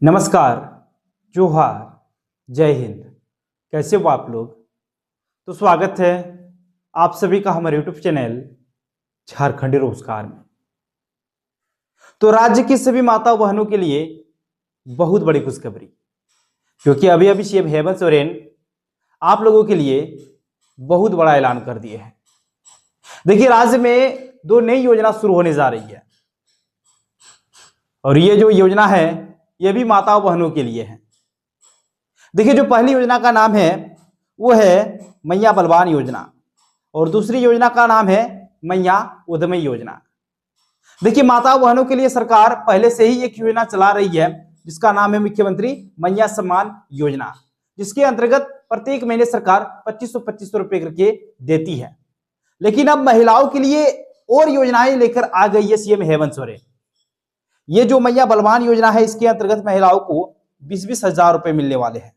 नमस्कार, जोहार, जय हिंद। कैसे हो आप लोग? तो स्वागत है आप सभी का हमारे यूट्यूब चैनल झारखंडी रोजगार में। तो राज्य की सभी माता बहनों के लिए बहुत बड़ी खुशखबरी, क्योंकि अभी अभी सीएम हेमंत सोरेन आप लोगों के लिए बहुत बड़ा ऐलान कर दिए हैं। देखिए, राज्य में दो नई योजना शुरू होने जा रही है और ये जो योजना है ये भी माता बहनों के लिए है। देखिए, जो पहली योजना का नाम है वो है मैया बलवान योजना और दूसरी योजना का नाम है मैया उद्यमी योजना। देखिए, माता बहनों के लिए सरकार पहले से ही एक योजना चला रही है जिसका नाम है मुख्यमंत्री मैया सम्मान योजना, जिसके अंतर्गत प्रत्येक महीने सरकार 2500 रुपए करके देती है। लेकिन अब महिलाओं के लिए और योजनाएं लेकर आ गई है सीएम हेमंत सोरेन। ये जो मैया बलवान योजना है इसके अंतर्गत महिलाओं को 20-20 हजार रुपए मिलने वाले हैं।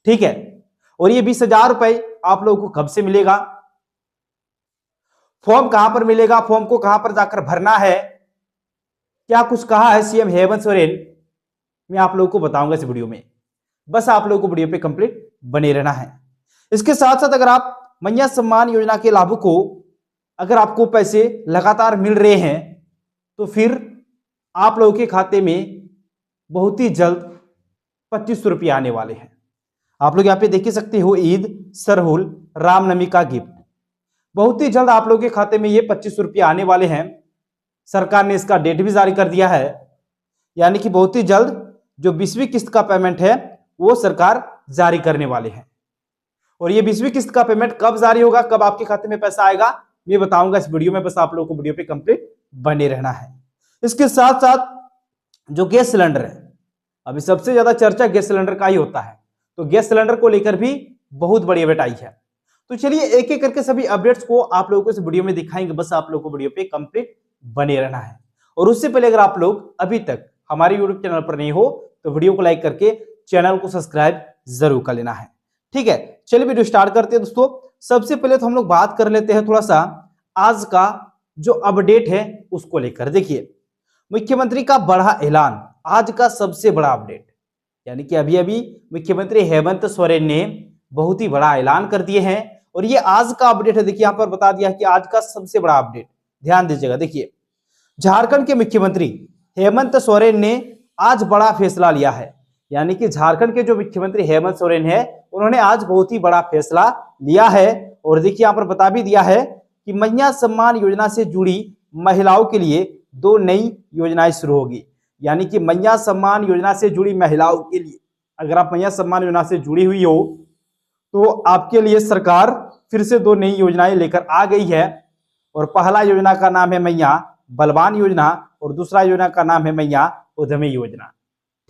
ठीक है, और ये 20,000 रुपए आप लोगों को कब से मिलेगा, फॉर्म कहां पर मिलेगा, फॉर्म को कहां पर जाकर भरना है, क्या कुछ कहा है सीएम हेमंत सोरेन, मैं आप लोगों को बताऊंगा इस वीडियो में। बस आप लोगों को वीडियो पे कंप्लीट बने रहना है। इसके साथ साथ अगर आप मैया सम्मान योजना के लाभों को अगर आपको पैसे लगातार मिल रहे हैं तो फिर आप लोगों के खाते में बहुत ही जल्द 2500 रुपये आने वाले हैं। आप लोग यहाँ पे देख सकते हो, ईद, सरहुल, रामनवमी का गिफ्ट बहुत ही जल्द आप लोगों के खाते में ये 2500 रुपये आने वाले हैं। सरकार ने इसका डेट भी जारी कर दिया है, यानी कि बहुत ही जल्द जो 20वीं किस्त का पेमेंट है वो सरकार जारी करने वाले हैं। और ये 20वीं किस्त का पेमेंट कब जारी होगा, कब आपके खाते में पैसा आएगा, मैं बताऊंगा इस वीडियो में। बस आप लोगों को वीडियो पे कंप्लीट बने रहना है। इसके साथ साथ जो गैस सिलेंडर है, अभी सबसे ज्यादा चर्चा गैस सिलेंडर का ही होता है, तो गैस सिलेंडर को लेकर भी बहुत बड़ी अपडेट आई है। तो चलिए एक एक करके सभी अपडेट्स को आप लोगों को इस वीडियो में दिखाएंगे। बस आप लोगों को वीडियो पे कंप्लीट बने रहना है। और उससे पहले अगर आप लोग अभी तक हमारे यूट्यूब चैनल पर नहीं हो तो वीडियो को लाइक करके चैनल को सब्सक्राइब जरूर कर लेना है। ठीक है, चलिए वीडियो स्टार्ट करते हैं दोस्तों। सबसे पहले तो हम लोग बात कर लेते हैं थोड़ा सा आज का जो अपडेट है उसको लेकर। देखिए, मुख्यमंत्री का बड़ा ऐलान, आज का सबसे बड़ा अपडेट, यानी कि अभी अभी मुख्यमंत्री हेमंत सोरेन ने बहुत ही बड़ा ऐलान कर दिए हैं और ये आज का अपडेट है। देखिए, यहां पर बता दिया कि आज का सबसे बड़ा अपडेट, ध्यान दीजिएगा। देखिए, झारखंड के मुख्यमंत्री हेमंत सोरेन ने आज बड़ा फैसला लिया है, यानी कि झारखंड के जो मुख्यमंत्री हेमंत सोरेन है उन्होंने आज बहुत ही बड़ा फैसला लिया है। और देखिए, यहां पर बता भी दिया है कि मैया सम्मान योजना से जुड़ी महिलाओं के लिए दो नई योजनाएं शुरू होगी। यानी कि मैया सम्मान योजना से जुड़ी महिलाओं के लिए, अगर आप मैया सम्मान योजना से जुड़ी हुई हो तो आपके लिए सरकार फिर से दो नई योजनाएं लेकर आ गई है। और पहला योजना का नाम है मैया बलवान योजना और दूसरा योजना का नाम है मैया उद्यमी योजना।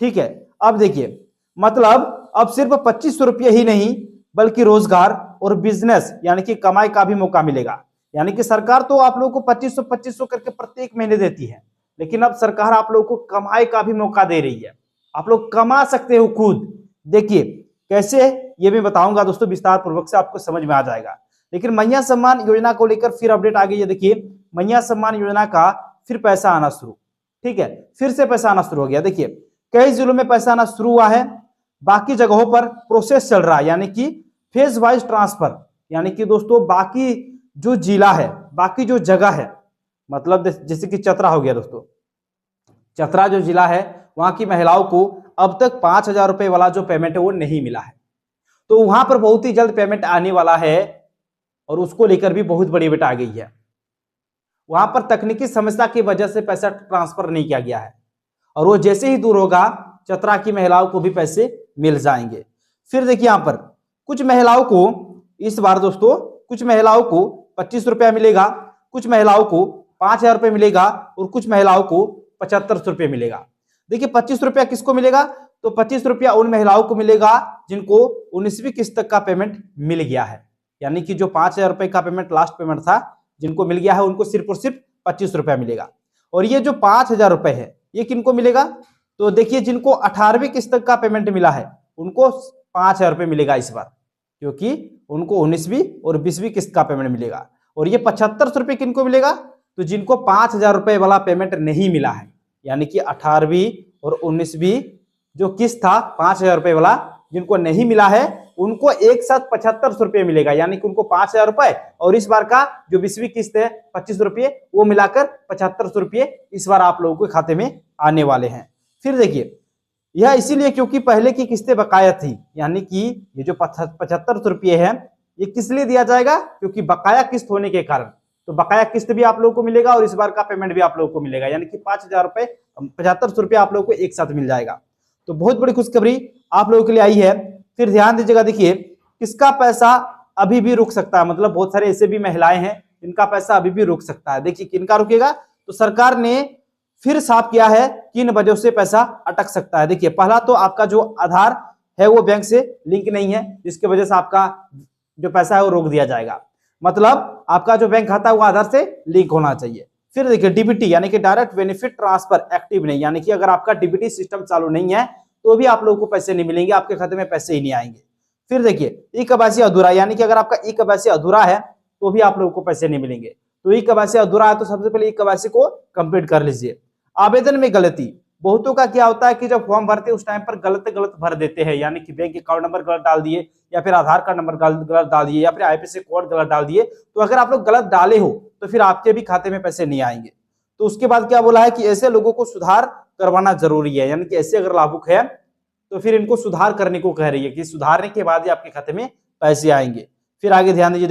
ठीक है, अब देखिए, मतलब अब सिर्फ 2500 रुपये ही नहीं बल्कि रोजगार और बिजनेस यानी कि कमाई का भी मौका मिलेगा। यानी कि सरकार तो आप लोगों को 2500 करके प्रत्येक महीने देती है, लेकिन अब सरकार आप लोगों को कमाई का भी मौका दे रही है। आप लोग कमा सकते हो खुद। देखिए कैसे, ये मैं बताऊंगा दोस्तों, विस्तार पूर्वक से आपको समझ में आ जाएगा। लेकिन मैया सम्मान योजना को लेकर फिर अपडेट आ गई है। देखिए, मैया सम्मान योजना का फिर पैसा आना शुरू, ठीक है, फिर से पैसा आना शुरू हो गया। देखिए, कई जिलों में पैसा आना शुरू हुआ है, बाकी जगहों पर प्रोसेस चल रहा है, यानी कि फेज वाइज ट्रांसफर। यानी कि दोस्तों, बाकी जो जिला है, बाकी जो जगह है, मतलब जैसे कि चतरा हो गया दोस्तों, चतरा जो जिला है वहां की महिलाओं को अब तक 5,000 रुपए वाला जो पेमेंट है वो नहीं मिला है, तो वहां पर बहुत ही जल्द पेमेंट आने वाला है और उसको लेकर भी बहुत बड़ी अपडेट आ गई है। वहां पर तकनीकी समस्या की वजह से पैसा ट्रांसफर नहीं किया गया है और वो जैसे ही दूर होगा चतरा की महिलाओं को भी पैसे मिल जाएंगे। फिर देखिए, यहां पर कुछ महिलाओं को इस बार दोस्तों, कुछ महिलाओं को 25 रुपया मिलेगा, कुछ महिलाओं को 5,000 रुपये मिलेगा और कुछ महिलाओं को 75 रुपये मिलेगा। देखिए, 25 रुपया किसको मिलेगा, तो 25 रुपया उन महिलाओं को मिलेगा जिनको 19वीं किस्त तक का पेमेंट मिल गया है। यानी कि जो 5,000 रुपये का पेमेंट लास्ट पेमेंट था, जिनको मिल गया है उनको सिर्फ और सिर्फ 25 रुपया मिलेगा। और ये जो 5,000 रुपये है ये किनको मिलेगा, तो देखिए, जिनको 18वीं किस्त तक का पेमेंट मिला है उनको 5,000 रुपये मिलेगा इस बार, क्योंकि उनको 19वीं और 20वीं किस्त का पेमेंट मिलेगा। और ये 75 रुपये किनको मिलेगा, तो जिनको 5,000 रुपये वाला पेमेंट नहीं मिला है, यानी कि 18वीं और 19वीं जो किस्त था 5,000 रुपए वाला, जिनको नहीं मिला है उनको एक साथ 7500 रुपये मिलेगा, यानी कि उनको 5,000 रुपए और इस बार का जो 20वीं किस्त है 25 रुपये, वो मिलाकर 7500 रुपये इस बार आप लोगों के खाते में आने वाले हैं। फिर देखिए, यह इसीलिए क्योंकि पहले की किस्तें बकाया थी, यानी कि ये जो 7500 रुपये है ये किस लिए दिया जाएगा, क्योंकि बकाया किस्त होने के कारण। तो बकाया किस्त भी आप लोगों को मिलेगा और इस बार का पेमेंट भी आप लोगों को मिलेगा, यानी कि 5,000 रुपए 7500 रुपये आप लोगों को एक साथ मिल जाएगा। तो बहुत बड़ी खुशखबरी आप लोगों के लिए आई है। फिर ध्यान दीजिएगा, देखिए किसका पैसा अभी भी रुक सकता है, मतलब बहुत सारे ऐसे भी महिलाएं हैं इनका पैसा अभी भी रुक सकता है। देखिए किनका रुकेगा, तो सरकार ने फिर साफ किया है किन वजहों से पैसा अटक सकता है। देखिए पहला तो आपका जो आधार है वो बैंक से लिंक नहीं है, जिसकी वजह से आपका जो पैसा है वो रोक दिया जाएगा, मतलब आपका जो बैंक खाता है वो आधार से लिंक होना चाहिए। फिर देखिए डीबीटी यानी कि डायरेक्ट बेनिफिट ट्रांसफर एक्टिव नहीं, यानी कि अगर आपका डीबीटी सिस्टम चालू नहीं है तो भी आप लोगों को पैसे नहीं मिलेंगे, आपके खाते में पैसे ही नहीं आएंगे। फिर देखिए ई केवाईसी अधूरा, यानी कि अगर आपका ई केवाईसी अधूरा है तो भी आप लोगों को पैसे नहीं मिलेंगे। तो ई केवाईसी अधूरा है तो सबसे पहले ई केवाईसी को कंप्लीट कर लीजिए। आवेदन में गलती, बहुतों का क्या होता है कि जब फॉर्म भरते हैं उस टाइम पर गलत भर देते हैं, यानी कि बैंक अकाउंट नंबर गलत डाल दिए या फिर आधार कार्ड नंबर गलत डाल दिए या फिर आईपीसी कोड गलत डाल दिए। तो अगर आप लोग गलत डाले हो तो फिर आपके भी खाते में पैसे नहीं आएंगे। तो उसके बाद क्या बोला है कि ऐसे लोगों को सुधार करवाना जरूरी है, यानी कि ऐसे अगर लाभुक है तो फिर इनको सुधार करने को कह रही है कि सुधारने के बाद ही आपके खाते में पैसे आएंगे। फिर आगे ध्यान दीजिए,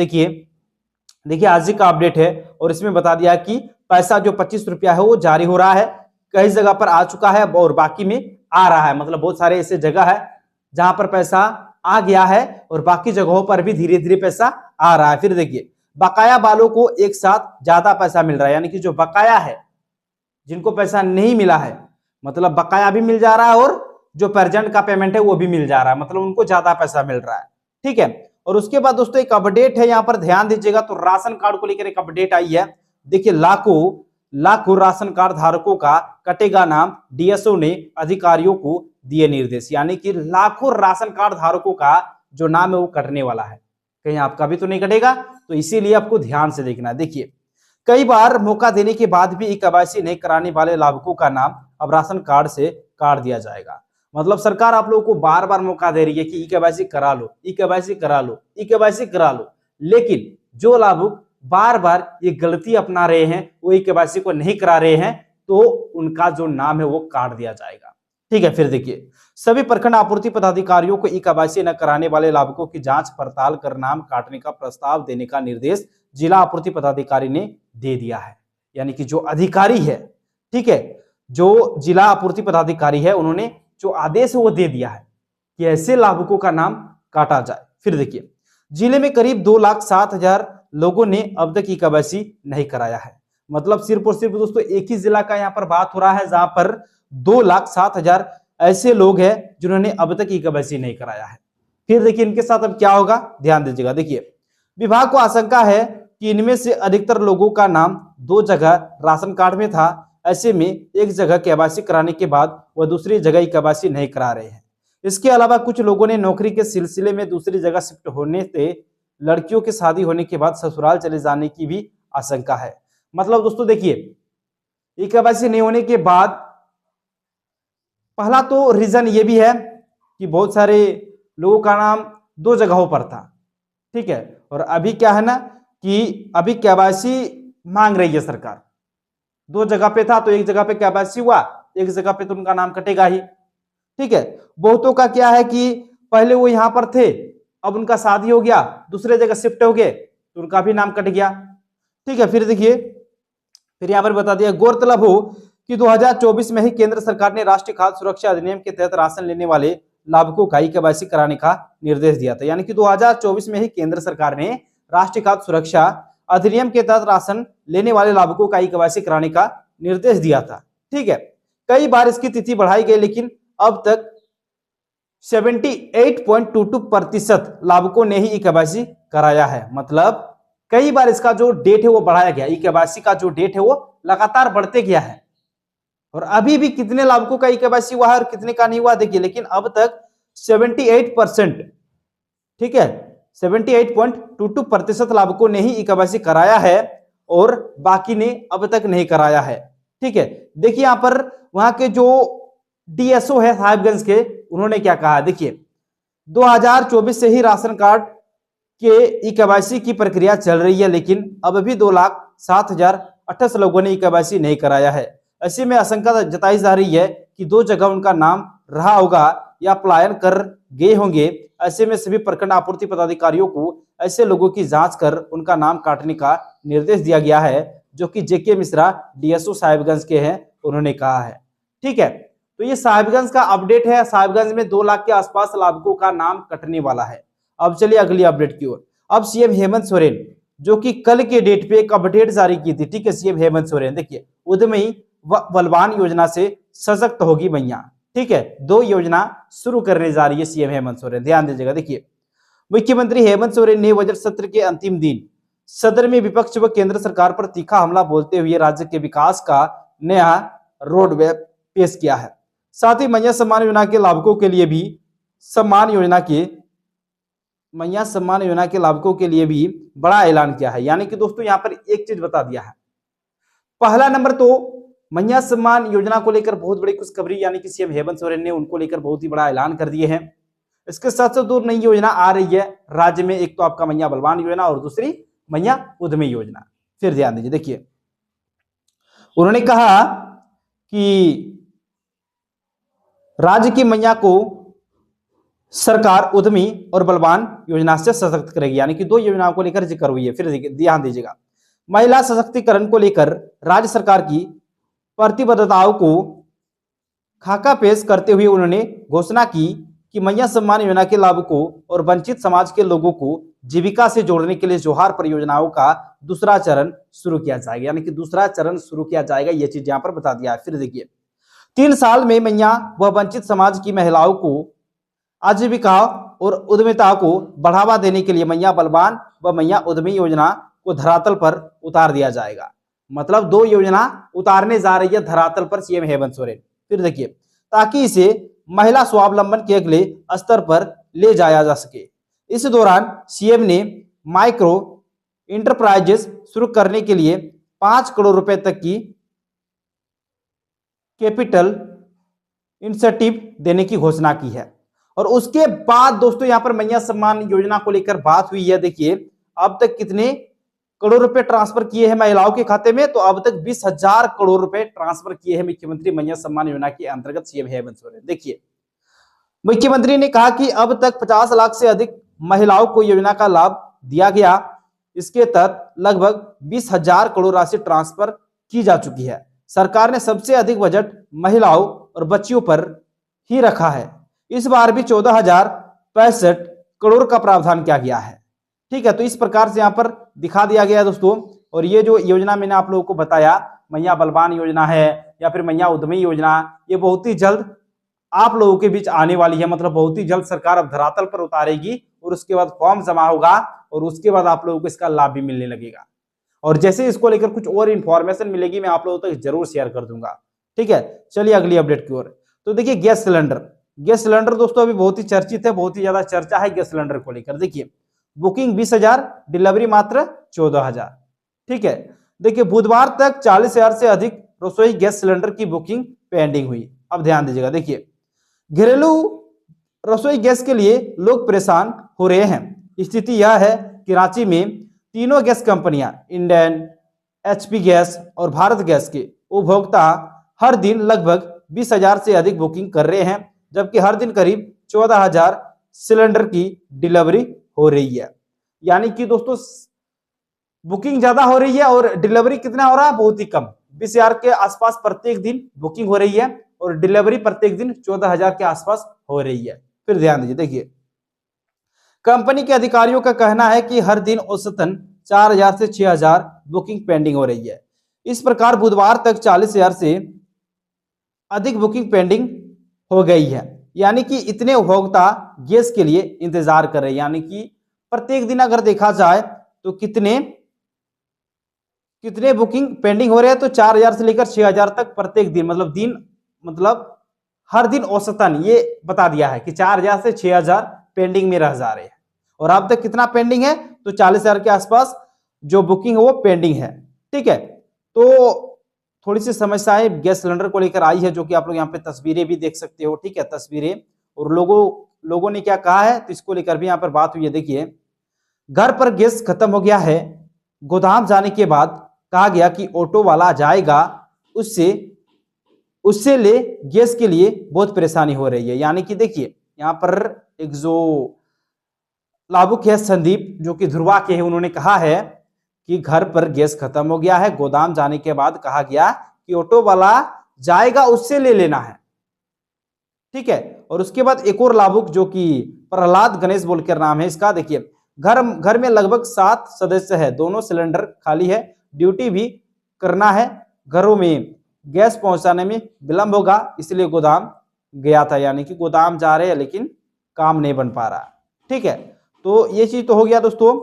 देखिए आज ही का अपडेट है और इसमें बता दिया कि पैसा जो 25 रुपया है वो जारी हो रहा है, कई जगह पर आ चुका है और बाकी में आ रहा है, मतलब बहुत सारे ऐसे जगह है जहां पर पैसा आ गया है और बाकी जगहों पर भी धीरे धीरे पैसा आ रहा है। फिर देखिए बकाया वालों को एक साथ ज्यादा पैसा मिल रहा है, यानी कि जो बकाया है जिनको पैसा नहीं मिला है, मतलब बकाया भी मिल जा रहा है और जो प्रेजेंट का पेमेंट है वो भी मिल जा रहा है, मतलब उनको ज्यादा पैसा मिल रहा है। ठीक है, और उसके बाद दोस्तों एक अपडेट है, यहाँ पर ध्यान दीजिएगा, तो राशन कार्ड को लेकर एक अपडेट आई है। देखिए लाखों राशन कार्ड धारकों का कटेगा नाम, डीएसओ ने अधिकारियों को दिए निर्देश, यानी कि लाखों राशन कार्ड धारकों का जो नाम है वो कटने वाला है, कहीं आपका भी तो नहीं कटेगा, तो इसीलिए आपको ध्यान से देखना है। देखिए कई बार मौका देने के बाद भी ई केवाईसी नहीं कराने वाले लाभुकों का नाम अब राशन कार्ड से काट दिया जाएगा, मतलब सरकार आप लोगों को बार बार मौका दे रही है कि ई केवाईसी करा लो, ई केवाईसी करा लो, ई केवाईसी करा लो, लेकिन जो लाभुक बार बार ये गलती अपना रहे हैं, वो ई केवाईसी को नहीं करा रहे हैं, तो उनका जो नाम है वो काट दिया जाएगा। ठीक है, फिर देखिए सभी प्रखंड आपूर्ति पदाधिकारियों को ई केवाईसी न कराने वाले लाभुकों की जांच पड़ताल कर नाम काटने का प्रस्ताव देने का निर्देश जिला आपूर्ति पदाधिकारी ने दे दिया है, यानी कि जो अधिकारी है, ठीक है, जो जिला आपूर्ति पदाधिकारी है उन्होंने जो आदेश है वो दे दिया है कि ऐसे लाभुकों का नाम काटा जाए। फिर देखिए जिले में करीब 2,07,000 लोगों ने अब तक ई केवाईसी नहीं कराया है, मतलब सिर्फ और सिर्फ दोस्तों एक ही जिला का यहाँ पर बात हो रहा है जहां पर 2,07,000 ऐसे लोग हैं जिन्होंने अब तक ई केवाईसी नहीं कराया है। फिर देखिए इनके साथ अब क्या होगा, ध्यान दीजिएगा। देखिए विभाग को आशंका है कि इनमें से अधिकतर लोगों का नाम 2 जगह राशन कार्ड में था, ऐसे में एक जगह केवाईसी कराने के बाद वह दूसरी जगह ई केवाईसी नहीं करा रहे हैं। इसके अलावा कुछ लोगों ने नौकरी के सिलसिले में दूसरी जगह शिफ्ट होने से लड़कियों की शादी होने के बाद ससुराल चले जाने की भी आशंका है। मतलब दोस्तों देखिए ई केवाईसी नहीं होने के बाद पहला तो रीजन ये भी है कि बहुत सारे लोगों का नाम 2 जगहों पर था, ठीक है, और अभी क्या है ना कि अभी केवाईसी मांग रही है सरकार, 2 जगह पे था तो एक जगह पे केवाईसी हुआ, एक जगह पे तो उनका नाम कटेगा ही। ठीक है, बहुतों का क्या है कि पहले वो यहां पर थे, अब उनका शादी हो गया, दूसरे जगह शिफ्ट हो गए तो उनका भी नाम कट गया। ठीक है, फिर देखिए फिर यहां पर बता दिया, गौरतलब हो कि 2024 में ही केंद्र सरकार ने राष्ट्रीय खाद्य सुरक्षा अधिनियम के तहत राशन लेने वाले लाभुकों का ई केवाईसी कराने का निर्देश दिया था, यानी कि 2024 में ही केंद्र सरकार ने राष्ट्रीय खाद्य सुरक्षा अधिनियम के तहत राशन लेने वाले लाभुकों का ई केवाईसी कराने का निर्देश दिया था। ठीक है, कई बार इसकी तिथि बढ़ाई गई लेकिन अब तक 78.22% लाभुकों ने ही ई केवाईसी कराया है, मतलब कई बार इसका जो डेट है वो बढ़ाया गया, ई केवाईसी का जो डेट है वो लगातार बढ़ते गया है, और अभी भी कितने लाभुकों का ई केवाईसी हुआ है और कितने का नहीं हुआ देखिए, लेकिन अब तक 78%, ठीक है, 78.22% लाभुकों ने ही ई केवाईसी कराया है और बाकी ने अब तक नहीं कराया है। ठीक है, देखिए यहां पर वहां के जो डीएसओ है साहिबगंज के, उन्होंने क्या कहा देखिए, 2024 से ही राशन कार्ड के ई-केवाईसी की प्रक्रिया चल रही है, लेकिन अब भी 2,07,028 लोगों ने ई-केवाईसी नहीं कराया है। ऐसे में आशंका जताई जा रही है कि 2 जगह उनका नाम रहा होगा या पलायन कर गए होंगे। ऐसे में सभी प्रखंड आपूर्ति पदाधिकारियों को ऐसे लोगों की जांच कर उनका नाम काटने का निर्देश दिया गया है, जो कि जेके मिश्रा डीएसओ साहिबगंज के हैं, उन्होंने कहा है। ठीक है, तो ये साहिबगंज का अपडेट है। साहिबगंज में 2 लाख के आसपास लाभुकों का नाम कटने वाला है। अब चलिए अगली अपडेट की ओर। अब सीएम हेमंत सोरेन, जो कि कल के डेट पे एक अपडेट जारी की थी, ठीक है, सीएम हेमंत सोरेन देखिए, उद्यमी व बलवान योजना से सशक्त होगी मैया। ठीक है, 2 योजना शुरू करने जा रही है सीएम हेमंत सोरेन, ध्यान दीजिएगा। देखिए, मुख्यमंत्री हेमंत सोरेन ने बजट सत्र के अंतिम दिन सदन में विपक्ष व केंद्र सरकार पर तीखा हमला बोलते हुए राज्य के विकास का नया रोड मैप पेश किया है। साथ ही मैया सम्मान योजना के लाभुकों के लिए भी मैया सम्मान योजना के लाभुकों के लिए भी बड़ा ऐलान किया है। यानी कि दोस्तों यहाँ पर एक चीज बता दिया है। पहला नंबर तो मैया सम्मान योजना को लेकर बहुत बड़ी खुशखबरी, यानी कि सीएम हेमंत सोरेन ने उनको लेकर बहुत ही बड़ा ऐलान कर दिए हैं। इसके साथ साथ 2 नई योजना आ रही है राज्य में, एक तो आपका मैया बलवान योजना और दूसरी मैया उद्यमी योजना। फिर ध्यान दीजिए, देखिए उन्होंने कहा कि राज्य की मैया को सरकार उद्यमी और बलवान योजना से सशक्त करेगी, यानी कि 2 योजनाओं को लेकर जिक्र हुई है। फिर ध्यान दीजिएगा, महिला सशक्तिकरण को लेकर राज्य सरकार की प्रतिबद्धताओं को खाका पेश करते हुए उन्होंने घोषणा की कि मैया सम्मान योजना के लाभुकों और वंचित समाज के लोगों को जीविका से जोड़ने के लिए जोहार परियोजनाओं का दूसरा चरण शुरू किया जाएगा, यानी कि दूसरा चरण शुरू किया जाएगा, यह चीज यहां पर बता दिया है। फिर देखिए, 3 साल में मैया व वंचित समाज की महिलाओं को आजीविका और उद्यमिता को बढ़ावा देने के लिए मैया बलवान व मैया उद्यमी योजना को धरातल पर उतार दिया जाएगा। मतलब 2 योजना उतारने जा रही है धरातल पर सीएम हेमंत सोरेन। फिर देखिए, ताकि इसे महिला स्वावलंबन के अगले स्तर पर ले जाया जा सके। इस दौरान सीएम ने माइक्रो इंटरप्राइजेस शुरू करने के लिए 5 करोड़ रुपए तक की कैपिटल इंसेंटिव देने की घोषणा की है। और उसके बाद दोस्तों यहां पर मैया सम्मान योजना को लेकर बात हुई है। देखिए, अब तक कितने करोड़ रुपए ट्रांसफर किए हैं महिलाओं के खाते में, तो अब तक 20,000 करोड़ रुपए ट्रांसफर किए हैं मुख्यमंत्री मैया सम्मान योजना के अंतर्गत सीएम हेमंत सोरेन। देखिए, मुख्यमंत्री ने कहा कि अब तक 50 लाख से अधिक महिलाओं को योजना का लाभ दिया गया। इसके तहत लगभग 20,000 करोड़ राशि ट्रांसफर की जा चुकी है। सरकार ने सबसे अधिक बजट महिलाओं और बच्चियों पर ही रखा है। इस बार भी 14,065 करोड़ का प्रावधान किया गया है। ठीक है, तो इस प्रकार से यहाँ पर दिखा दिया गया दोस्तों। और ये जो योजना मैंने आप लोगों को बताया, मैया बलवान योजना है या फिर मैया उद्यमी योजना, ये बहुत ही जल्द आप लोगों के बीच आने वाली है। मतलब बहुत ही जल्द सरकार अब धरातल पर उतारेगी और उसके बाद फॉर्म जमा होगा और उसके बाद आप लोगों को इसका लाभ भी मिलने लगेगा। और जैसे इसको लेकर कुछ और इंफॉर्मेशन मिलेगी मैं आप लोगों तक जरूर शेयर कर दूंगा। ठीक है, चलिए अगली अपडेट की ओर। तो देखिए, गैस सिलेंडर दोस्तों अभी बहुत ही चर्चित है, बहुत ही ज्यादा चर्चा है गैस सिलेंडर को लेकर। देखिए, बुकिंग 20,000, डिलीवरी मात्र 14,000। ठीक है, देखिए बुधवार तक 40,000 से अधिक रसोई गैस सिलेंडर की बुकिंग पेंडिंग हुई। अब ध्यान दीजिएगा, देखिए घरेलू रसोई गैस के लिए लोग परेशान हो रहे हैं। स्थिति यह है कि रांची में तीनों गैस कंपनियां इंडेन, एचपी गैस और भारत गैस के उपभोक्ता हर दिन लगभग 20,000 से अधिक बुकिंग कर रहे हैं, जबकि हर दिन करीब 14,000 सिलेंडर की डिलीवरी हो रही है। यानी कि दोस्तों बुकिंग ज्यादा हो रही है और डिलीवरी कितना हो रहा है, बहुत ही कम। 20,000 के आसपास प्रत्येक दिन बुकिंग हो रही है और डिलीवरी प्रत्येक दिन 14,000 के आसपास हो रही है। फिर ध्यान दीजिए, देखिए कंपनी के अधिकारियों का कहना है कि हर दिन औसतन 4,000 से 6,000 बुकिंग पेंडिंग हो रही है। इस प्रकार बुधवार तक 40,000 से अधिक बुकिंग पेंडिंग हो गई है। यानी कि इतने उपभोक्ता गैस के लिए इंतजार कर रहे हैं। यानी कि प्रत्येक दिन अगर देखा जाए तो कितने बुकिंग पेंडिंग हो रहे हैं, तो 4,000 से लेकर 6,000 तक प्रत्येक दिन, मतलब हर दिन औसतन ये बता दिया है कि 4,000 से 6,000 पेंडिंग में रह जा रहे हैं। और अब तक कितना पेंडिंग है, तो 40,000 के आसपास जो बुकिंग है वो पेंडिंग है। ठीक है, तो थोड़ी सी समस्याएं गैस सिलेंडर को लेकर आई है, जो कि आप लोग यहाँ पे तस्वीरें भी देख सकते हो। ठीक है, तस्वीरें और लोगों ने क्या कहा है, तो इसको लेकर भी यहाँ पर बात हुई है। देखिए, घर पर गैस खत्म हो गया है, गोदाम जाने के बाद कहा गया कि ऑटो वाला जाएगा, उससे उससे ले गैस के लिए बहुत परेशानी हो रही है। यानी कि देखिए, यहाँ पर एक जो लाभुक है संदीप, जो कि ध्रुवा के हैं, उन्होंने कहा है कि घर पर गैस खत्म हो गया है, गोदाम जाने के बाद कहा गया कि ऑटो वाला जाएगा, उससे ले लेना है। ठीक है, और उसके बाद एक और लाभुक जो कि प्रहलाद गणेश बोलकर नाम है इसका। देखिए, घर में लगभग 7 सदस्य है, दोनों सिलेंडर खाली है, ड्यूटी भी करना है, घरों में गैस पहुंचाने में विलंब होगा, इसलिए गोदाम गया था। यानी कि गोदाम जा रहे हैं लेकिन काम नहीं बन पा रहा। ठीक है, तो ये चीज तो हो गया दोस्तों।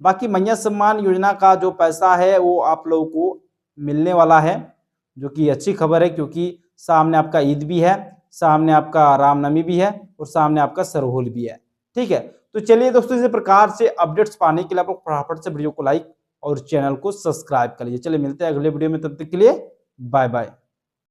बाकी मैया सम्मान योजना का जो पैसा है वो आप लोगों को मिलने वाला है, जो कि अच्छी खबर है, क्योंकि सामने आपका ईद भी है, सामने आपका रामनवमी भी है और सामने आपका सरहुल भी है। ठीक है, तो चलिए दोस्तों, इस प्रकार से अपडेट्स पाने के लिए आप लोग फटाफट से वीडियो को लाइक और चैनल को सब्सक्राइब कर लीजिए। चलिए मिलते हैं अगले वीडियो में, तब तक के लिए बाय बाय।